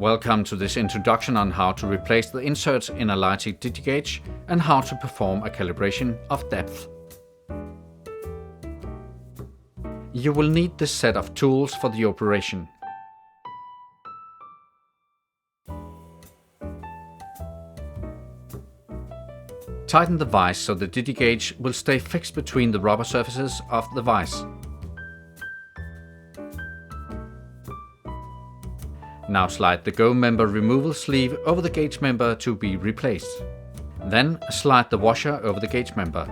Welcome to this introduction on how to replace the inserts in a Digi Gauge and how to perform a calibration of depth. You will need this set of tools for the operation. Tighten the vise so the Digi Gauge will stay fixed between the rubber surfaces of the vise. Now slide the Go member removal sleeve over the gauge member to be replaced. Then slide the washer over the gauge member.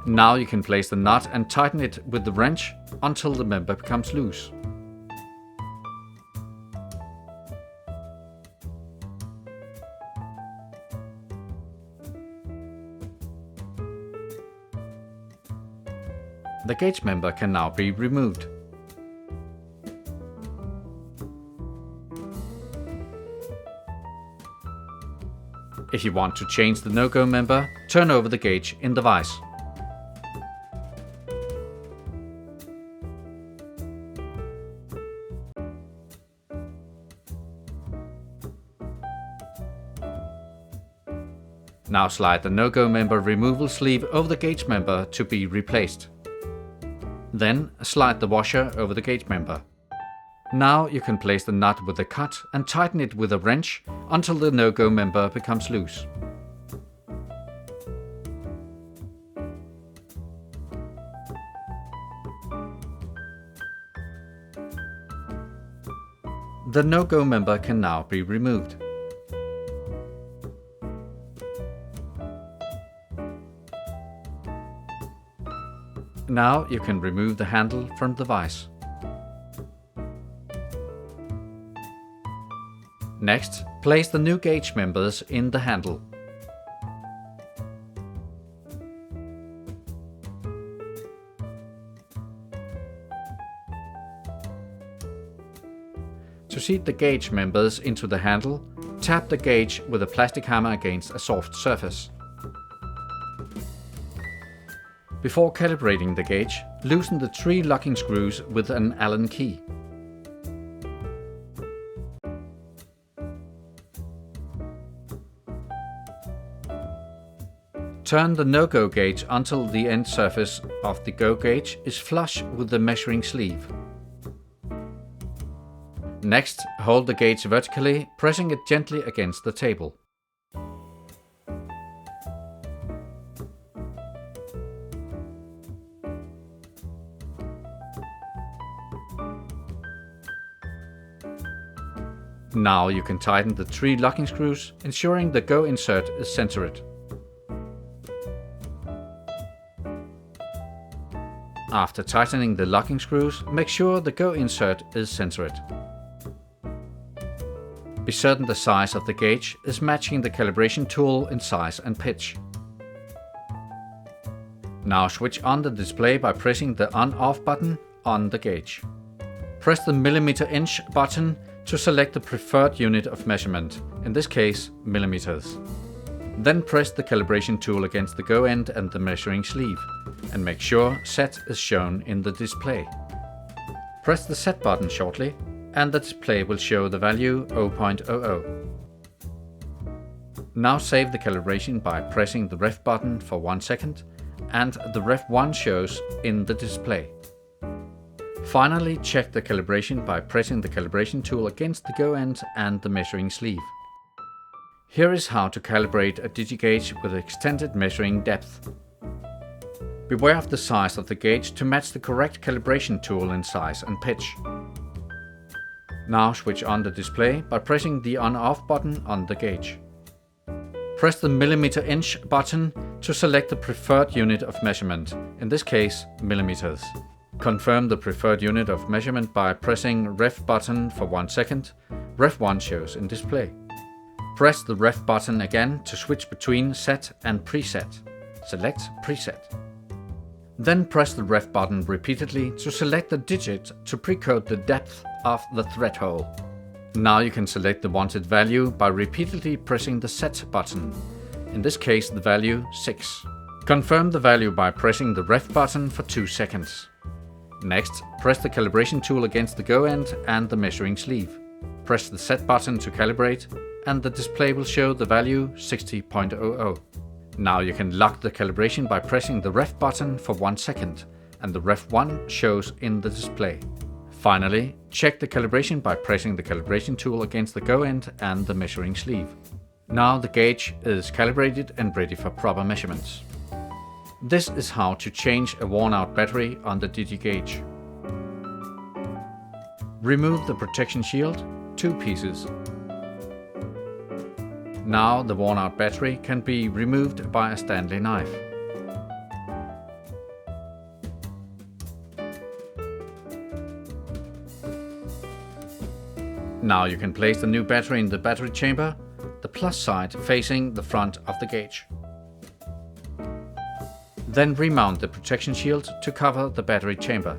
Now you can place the nut and tighten it with the wrench until the member becomes loose. The gauge member can now be removed. If you want to change the no-go member, turn over the gauge in the vise. Now slide the no-go member removal sleeve over the gauge member to be replaced. Then slide the washer over the gauge member. Now you can place the nut with the cut and tighten it with a wrench until the no-go member becomes loose. The no-go member can now be removed. Now you can remove the handle from the vise. Next, place the new gauge members in the handle. To seat the gauge members into the handle, tap the gauge with a plastic hammer against a soft surface. Before calibrating the gauge, loosen the 3 locking screws with an Allen key. Turn the no-go gauge until the end surface of the go gauge is flush with the measuring sleeve. Next, hold the gauge vertically, pressing it gently against the table. Now you can tighten the 3 locking screws, ensuring the go insert is centered. After tightening the locking screws, make sure the go insert is centered. Be certain the size of the gauge is matching the calibration tool in size and pitch. Now switch on the display by pressing the on-off button on the gauge. Press the millimeter-inch button to select the preferred unit of measurement, in this case millimeters. Then press the calibration tool against the go end and the measuring sleeve, and make sure Set is shown in the display. Press the Set button shortly, and the display will show the value 0.00. Now save the calibration by pressing the Ref button for 1 second, and the Ref 1 shows in the display. Finally, check the calibration by pressing the calibration tool against the go end and the measuring sleeve. Here is how to calibrate a Digi Gauge with extended measuring depth. Beware of the size of the gauge to match the correct calibration tool in size and pitch. Now switch on the display by pressing the on-off button on the gauge. Press the millimeter-inch button to select the preferred unit of measurement, in this case millimeters. Confirm the preferred unit of measurement by pressing Ref button for 1 second. Ref 1 shows in display. Press the Ref button again to switch between Set and Preset. Select Preset. Then press the Ref button repeatedly to select the digit to pre-code the depth of the thread hole. Now you can select the wanted value by repeatedly pressing the Set button, in this case the value 6. Confirm the value by pressing the Ref button for 2 seconds. Next, press the calibration tool against the go end and the measuring sleeve. Press the Set button to calibrate, and the display will show the value 60.00. Now you can lock the calibration by pressing the Ref button for 1 second, and the Ref 1 shows in the display. Finally, check the calibration by pressing the calibration tool against the go end and the measuring sleeve. Now the gauge is calibrated and ready for proper measurements. This is how to change a worn-out battery on the Digi Gauge. Remove the protection shield, 2 pieces. Now the worn-out battery can be removed by a Stanley knife. Now you can place the new battery in the battery chamber, the plus side facing the front of the gauge. Then remount the protection shield to cover the battery chamber.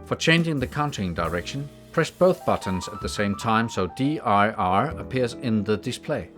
For changing the counting direction, press both buttons at the same time so DIR appears in the display.